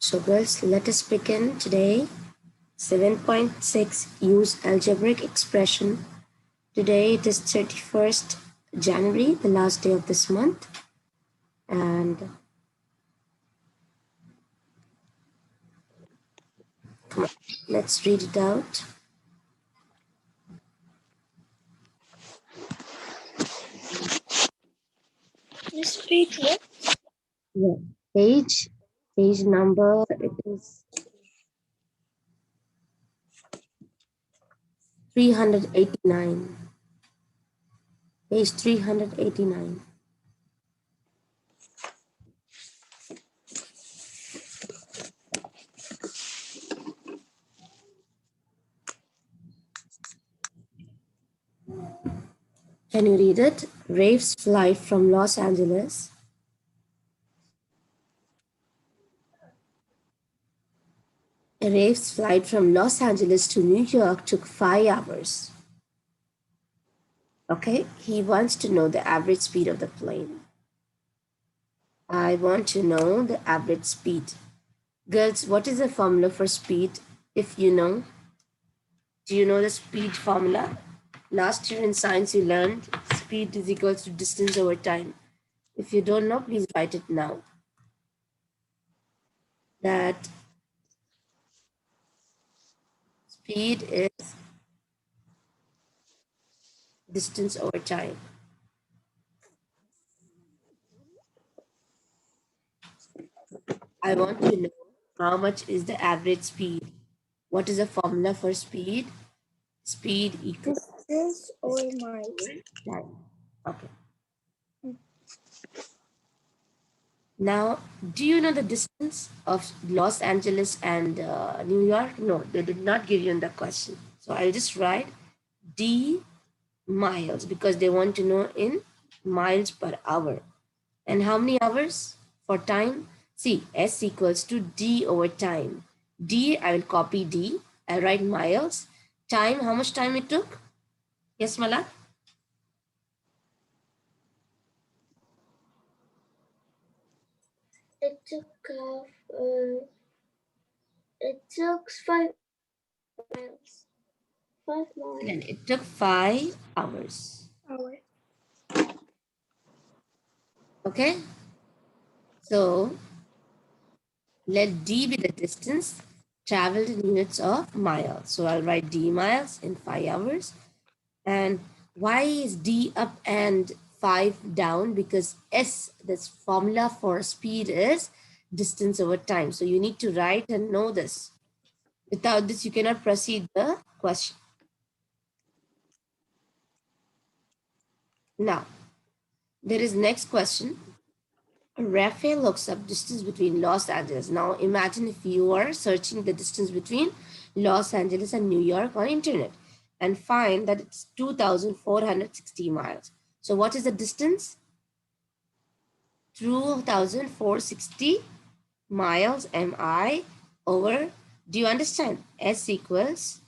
So girls, let us begin today. 7.6 Use Algebraic Expression. Today it is 31st January, the last day of this month. And come on, let's read it out. This page what? Yeah, page number, it is 389. Page 389. Can you read it? Rafe's flight from Los Angeles. Rafe's flight from Los Angeles to New York took 5 hours. Okay, he wants to know the average speed of the plane. I want to know the average speed. Girls, what is the formula for speed? If you know, do you know the speed formula? Last year in science you learned speed is equal to distance over time. If you don't know, please write it now. That speed is distance over time. I want to know how much is the average speed. What is the formula for speed? Speed equals Distance or miles? time. Okay. Now, do you know the distance of Los Angeles and New York? No, they did not give you in the question. So I'll just write D miles because they want to know in miles per hour. And how many hours for time? See, S equals to D over time. D, I will copy D. I'll write miles. Time, how much time it took? Yes, Malak? It took 5 miles. 5 miles. And it took 5 hours. Hour. Okay? So, let D be the distance traveled in units of miles. So I'll write D miles in 5 hours. And why is D up and 5 down? Because S, this formula for speed is distance over time. So you need to write and know this. Without this, you cannot proceed the question. Now, there is next question. Raphael looks up distance between Los Angeles. Now imagine if you are searching the distance between Los Angeles and New York on internet and find that it's 2,460 miles. So what is the distance? 2,460 miles mi over, do you understand? S equals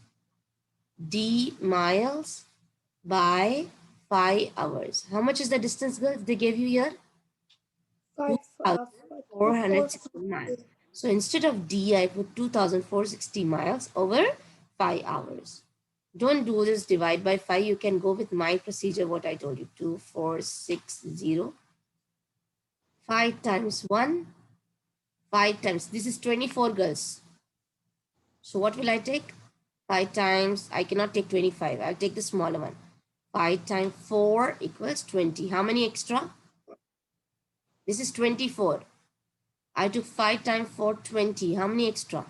D miles by 5 hours. How much is the distance, girls, they gave you here? 2,460 miles. So instead of D, I put 2,460 miles over 5 hours. Don't do this divide by 5. You can go with my procedure, what I told you. 2,460. 5 times 1. 5 times. This is 24, girls. So what will I take? 5 times. I cannot take 25. I'll take the smaller one. 5 times 4 equals 20. How many extra? This is 24. I took 5 times 4, 20. How many extra?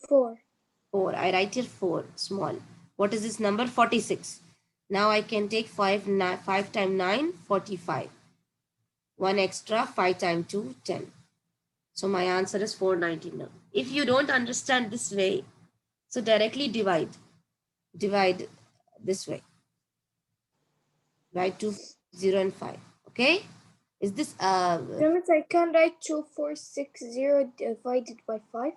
4. 4. I write here 4, small. What is this number? 46. Now I can take 5 times 9, 45. 1 extra, 5 times 2, 10. So my answer is 499. If you don't understand this way, so directly divide. Divide this way. Write 2, 0 and 5. Okay? Is this That I can write 2460 divided by 5.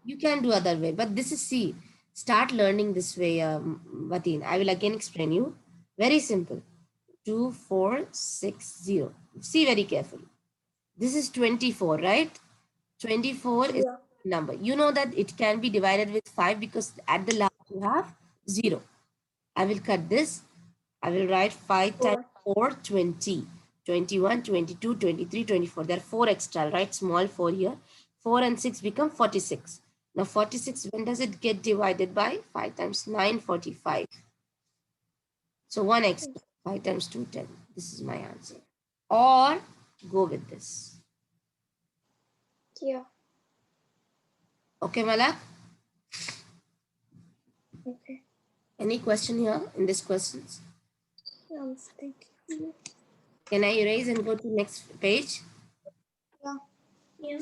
You can do other way, but this is C. Start learning this way, Vateen. I will again explain you. Very simple. 2460. See very carefully. This is 24, right? 24 is Yeah. a number. You know that it can be divided with 5 because at the last you have 0. I will cut this. I will write 5 times 4. 4, 20. 21, 22, 23, 24. There are 4 extra. I'll write small 4 here. 4 and 6 become 46. Now 46, when does it get divided by? 5 times 9, 45. So 1 extra. 5 times 2, 10. This is my answer. Or go with this. Yeah. Okay, Malak? Okay. Any question here in these questions? Thank you. Can I erase and go to next page? Yeah. Yeah.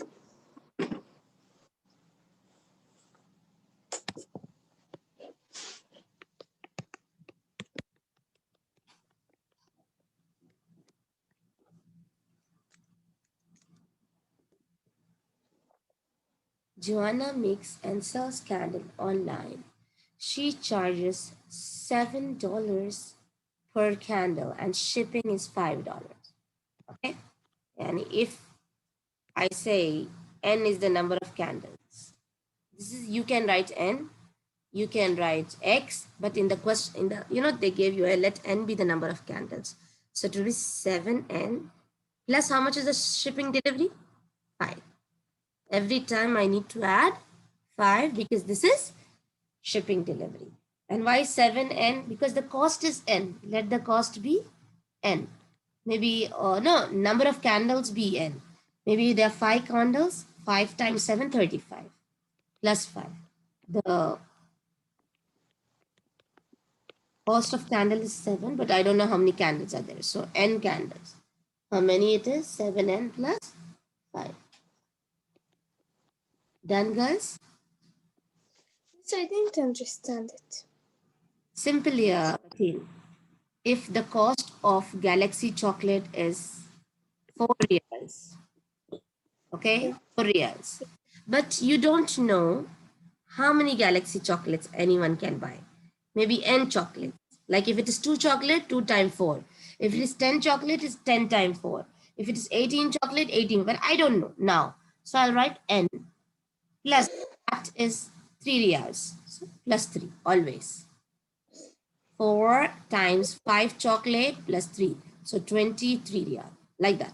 Joanna makes and sells candle online. She charges $7 per candle and shipping is $5. Okay? And if I say n is the number of candles, this is, you can write n, you can write x, but in the question, in the, you know, they gave you a let n be the number of candles. So it will be 7n plus how much is the shipping delivery? 5. Every time I need to add 5 because this is shipping delivery. And why 7n? Because the cost is n. Let the cost be n. Maybe, no, number of candles be n. Maybe there are 5 candles, 5 times 7, 35, plus 5. The cost of candle is 7, but I don't know how many candles are there. So n candles. How many it is? 7n plus 5. Done, guys? So I didn't understand it. Simply, Patil, if the cost of Galaxy chocolate is 4 reals, okay, Yeah. 4 reals, but you don't know how many Galaxy chocolates anyone can buy. Maybe n chocolates. Like if it is 2 chocolate, 2 times 4. If it is 10 chocolate, it's 10 times 4. If it is 18 chocolate, 18. But I don't know now. So I'll write n plus that is 3 reals. So plus 3 always. 4 times 5 chocolate plus 3. So 23 real. Like that.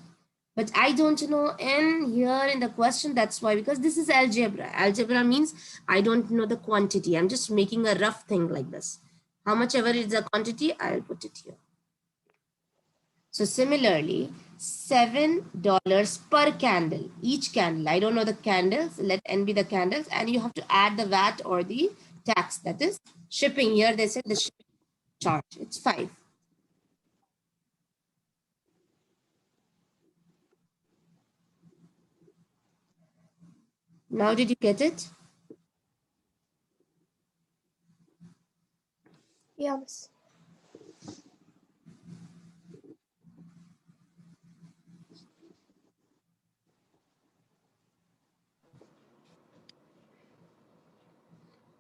But I don't know n here in the question. That's why, because this is algebra. Algebra means I don't know the quantity. I'm just making a rough thing like this. How much ever is the quantity, I'll put it here. So similarly, $7 per candle, each candle. I don't know the candles. Let n be the candles, and you have to add the VAT or the tax. That is shipping. Here they said the shipping charge. It's 5. Now did you get it? Yes.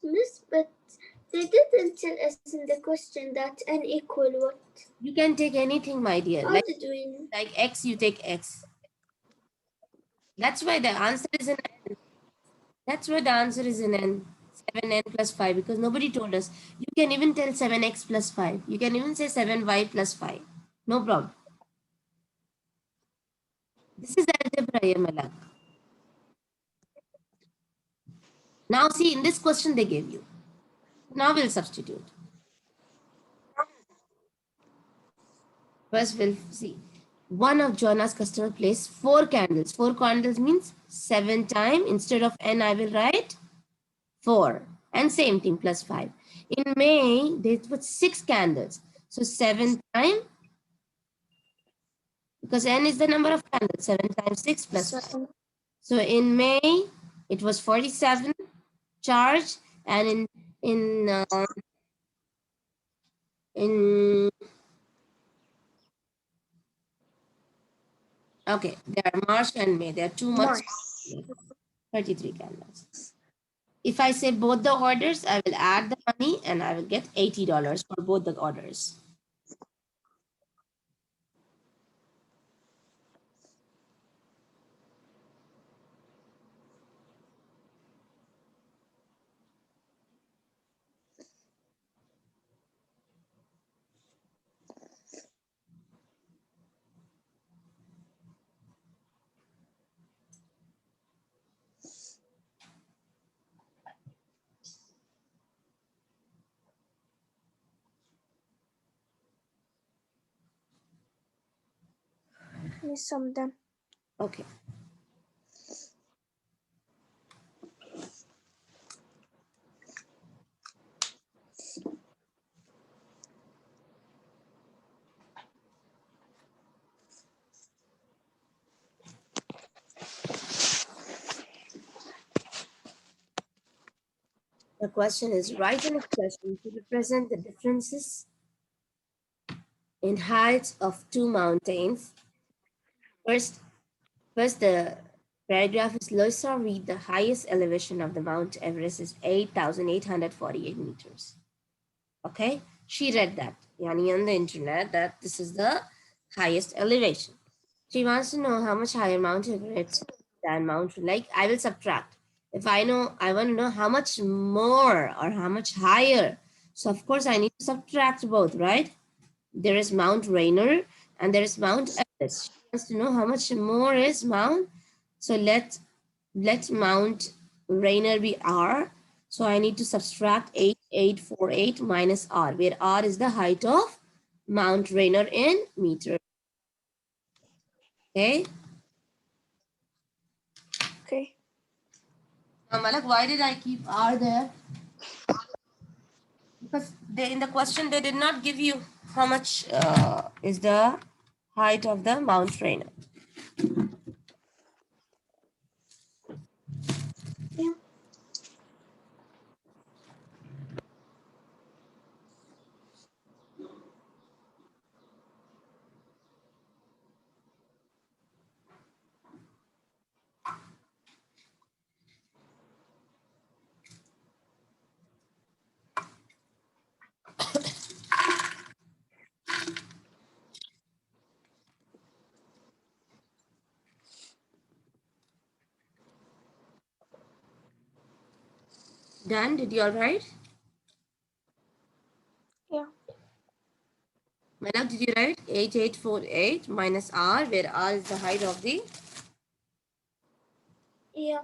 Miss, but they didn't tell us in the question that n equal what? You can take anything, my dear. How Like did we know? X, you take X. That's why the answer is in N. That's why the answer is in N. 7n plus 5, because nobody told us. You can even tell 7x plus 5. You can even say 7y plus 5. No problem. This is algebra, Malak. Now see, in this question they gave you. Now we'll substitute. First we'll see. One of Joanna's customer placed 4 candles. 4 candles means 7 times. Instead of n, I will write 4. And same thing, plus 5. In May, they put 6 candles. So 7 times, because n is the number of candles, 7 times 6 plus 5. So in May, it was 47 charge, and in okay, there are March and May. There are 2 months. March. 33 candles. If I say both the orders, I will add the money and I will get $80 for both the orders. Yes, I'm done. Okay. The question is write an expression to represent the differences in heights of two mountains. First, first the paragraph is Loisa read the highest elevation of the Mount Everest is 8,848 meters. Okay, she read that, yani on the internet, that this is the highest elevation. She wants to know how much higher Mount Everest than Mount. Like I will subtract. If I know, I want to know how much more or how much higher. So of course I need to subtract both, right? There is Mount Rainier and there is Mount Everest. She wants to know how much more is Mount. So let Mount Rainier be R. So I need to subtract 8848 minus R, where R is the height of Mount Rainier in meter. Okay. Okay. Now, Malak, why did I keep R there? Because in the question they did not give you how much is the height of the Mount Rainier. Yeah. Dan, did you all write? Yeah. Malak, did you write 8848 minus R, where R is the height of the. Yeah.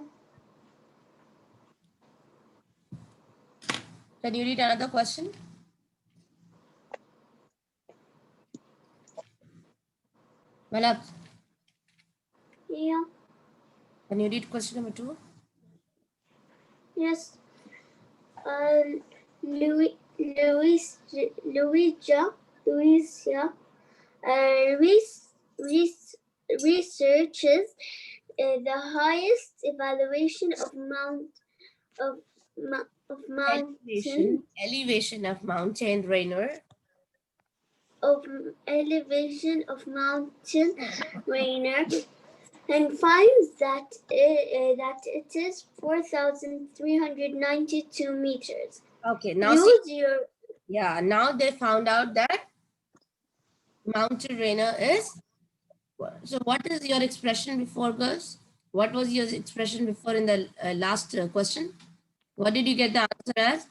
Can you read another question? Malak, Yeah. can you read question number 2? Yes. Louis, Louisa, researches the highest evaluation of mountain Elevation of mountain Rainier. of elevation of mountain Rainier and finds that it is 4,392 meters. Okay, now see, Use your yeah, now they found out that mountain Rainier is. So what is your expression before, girls? What was your expression before in the last question? What did you get the answer as?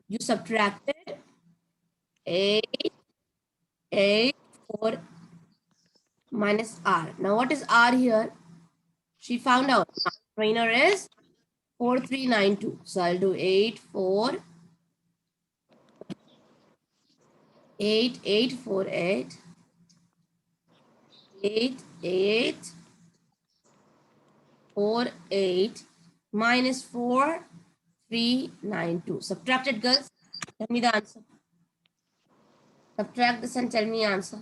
You subtracted 8, 8, 4 minus R. Now what is R here? She found out. Trainer is 4392. So I'll do 8, 4, 8, 8, 4, 8, 8, 8, 4, 8 minus 4, 3, 9, 2. Subtracted, girls. Tell me the answer. Subtract this and tell me answer.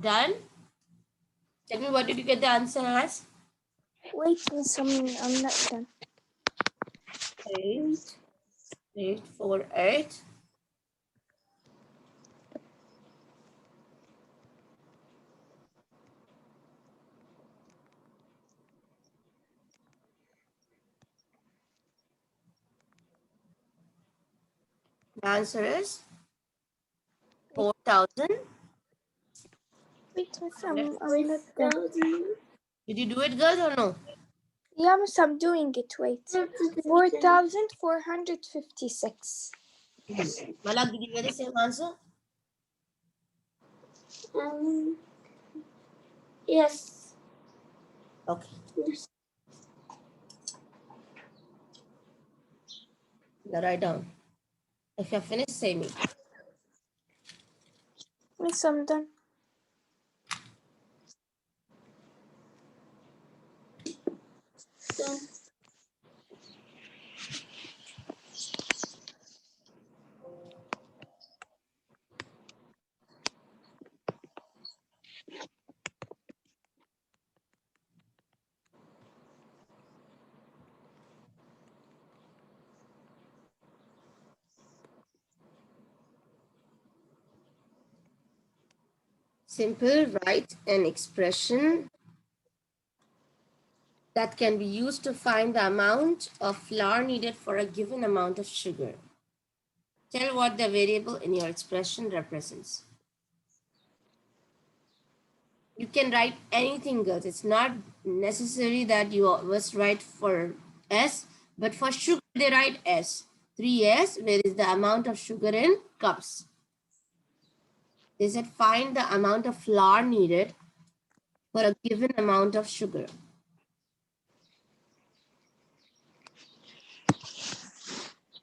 Done? Tell me, what did you get the answer as? Wait, Miss, I'm not done. 8,848. The answer is 4,000. Wait, Miss, I'm not done. Did you do it, girls, or no? Yeah, Miss, I'm doing it. Wait. 4,456. Malak, did you get the same answer? Yes. Okay. Now write down. If you're finished, say me. Miss, I'm done. Done. Simple, write an expression that can be used to find the amount of flour needed for a given amount of sugar. Tell what the variable in your expression represents. You can write anything, girls. It's not necessary that you always write for S, but for sugar, they write S. 3S, where is the amount of sugar in cups. They said find the amount of flour needed for a given amount of sugar.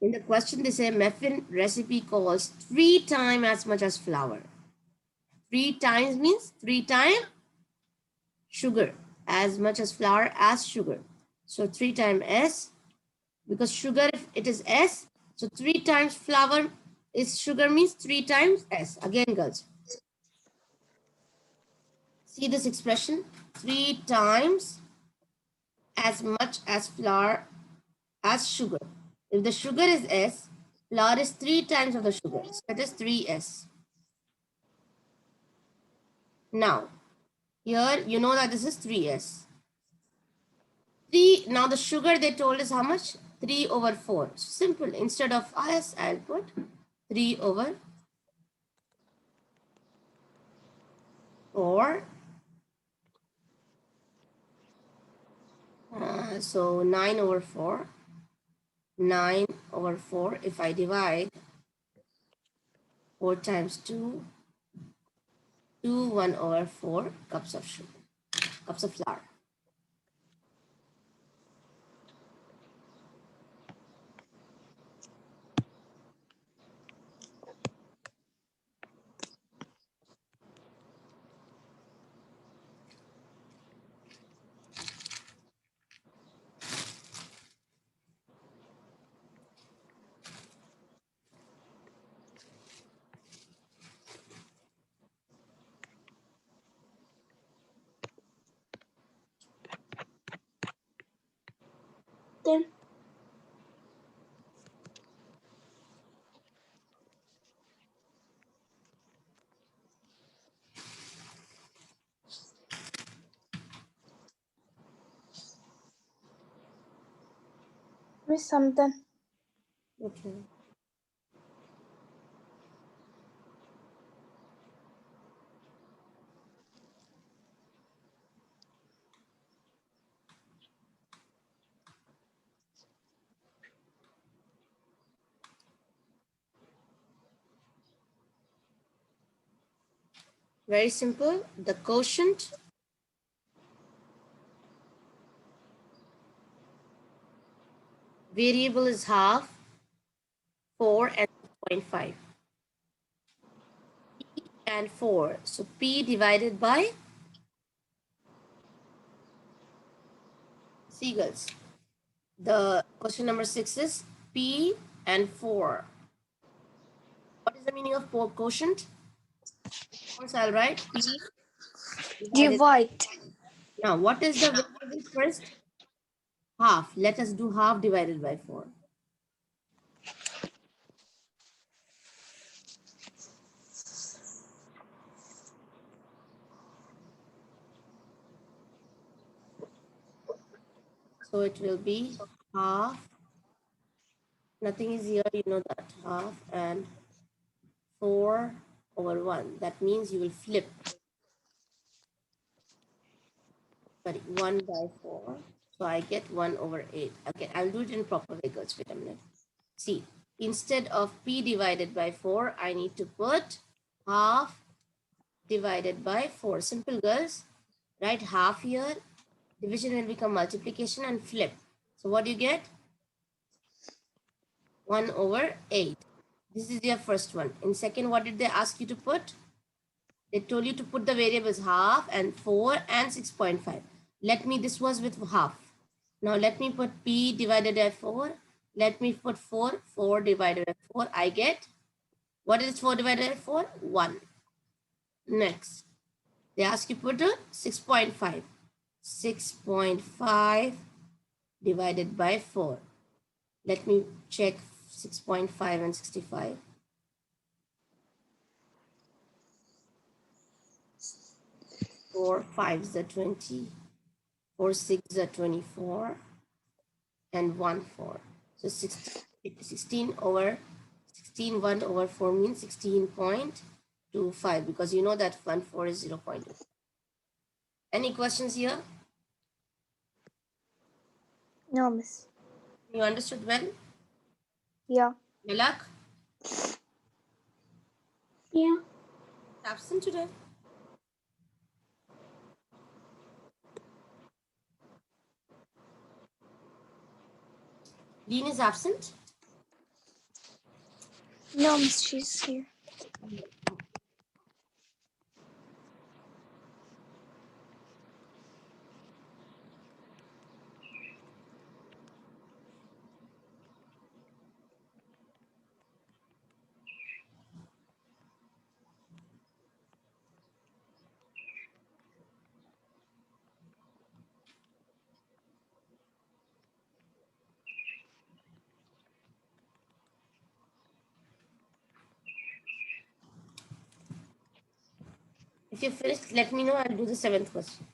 In the question, they say muffin recipe calls 3 times as much as flour. 3 times means 3 times sugar, as much as flour as sugar. So 3 times S, because sugar, if it is S, so 3 times flour is sugar means 3 times S. Again, girls. See this expression? 3 times as much as flour as sugar. If the sugar is S, flour is 3 times of the sugar. So that is 3S. Now, here you know that this is 3S. 3, now the sugar they told us how much? 3 over 4. So simple. Instead of S, I'll put 3 over 4. So 9 over 4. 9 over 4. If I divide 4 times 2, 1 over 4 cups of sugar, cups of flour. Done. Miss, I'm done. Okay. Very simple. The quotient variable is half, 4 and 0.5. And 4. So P divided by seagulls. The question number 6 is P and 4. What is the meaning of quotient? Of course, I'll write P Divided. Divide. Now, what is the variable first? Half. Let us do half divided by 4. So it will be half. Nothing is here, you know that. Half and 4 over 1. That means you will flip. Sorry, 1 by 4. So I get 1 over 8. Okay, I'll do it in proper way, girls. Wait a minute. See, instead of p divided by 4, I need to put half divided by 4. Simple, girls. Write half here. Division will become multiplication and flip. So what do you get? 1 over 8. This is your first one. In second, what did they ask you to put? They told you to put the variables half and 4 and 6.5. This was with half. Now let me put p divided by 4. Let me put 4. 4 divided by 4. I get, what is 4 divided by 4? 1. Next, they ask you to put a 6.5. 6.5 divided by 4. Let me check 6.5 and 65. 4 5s are 20. 4 6s are 24. And 1 4. So 16 over 16, 1 over 4 means 16.25, because you know that 1 4 is 0.2. Any questions here? No, miss. You understood well? Yeah. Malak? Yeah. Absent today? Dean is absent? No, miss, she's here. If you finished, let me know. I'll do the 7th question.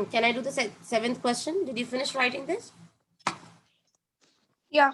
Can I do the 7th question? Did you finish writing this? Yeah.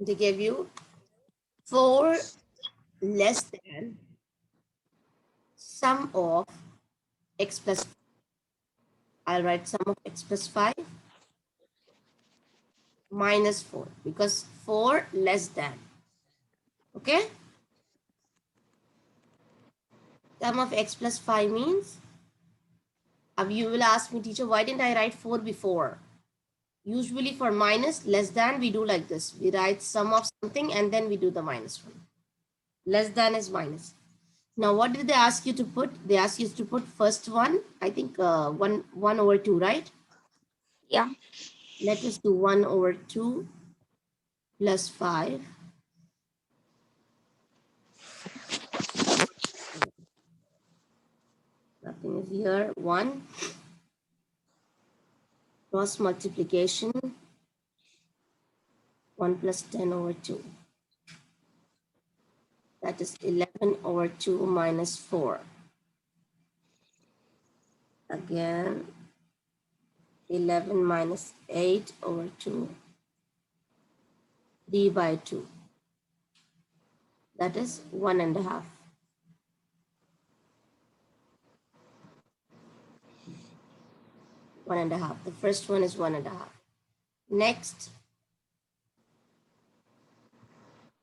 They gave you 4 less than sum of x plus 5. I'll write sum of x plus 5 minus 4, because 4 less than. Okay? Sum of x plus 5 means, you will ask me, teacher, why didn't I write 4 before? Usually for minus, less than, we do like this. We write sum of something and then we do the minus one. Less than is minus. Now, what did they ask you to put? They asked you to put first one, I think 1 over 2, right? Yeah. Let us do 1 over 2 plus 5. Nothing is here. 1. Cross multiplication. 1 plus 10 over 2. That is 11 over 2 minus 4. Again, 11 minus 8 over 2. D by 2. That is 1.5. One and a half. The first one is 1.5. Next,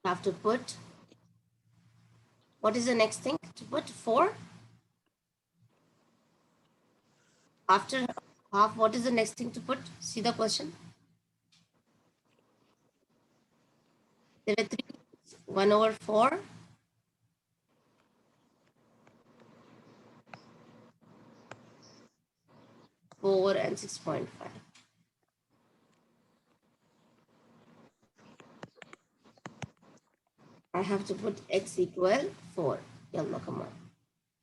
you have to put What is the next thing to put? 4? After half, what is the next thing to put? See the question. There are 3. 1 over 4. 4 and 6.5. I have to put x equal 4. Yalla, come on.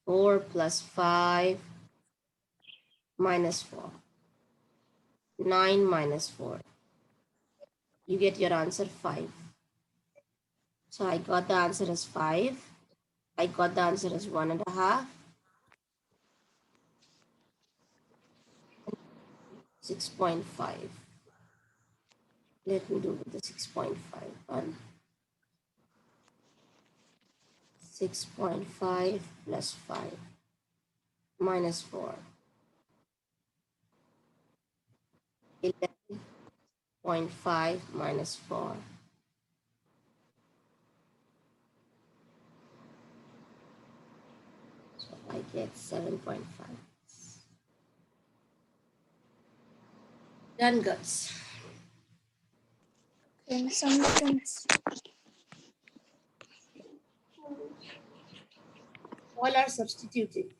4 plus 5 minus 4. 9 minus 4. You get your answer 5. So I got the answer as 5. I got the answer as 1.5. 6.5. Let me do with the 6.5 one. 6.5 plus 5 minus 4. 11.5 minus 4. So I get 7.5. Done, girls. Okay, some things. All are substituted.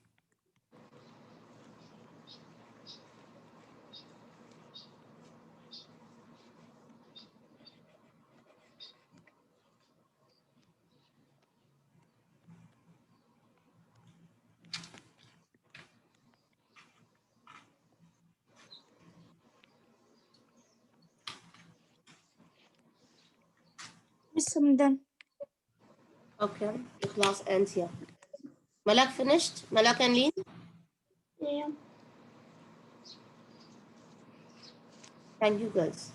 Miss, I'm done. Okay, the class ends here. Malak finished? Malak and Leen? Yeah. Thank you, girls.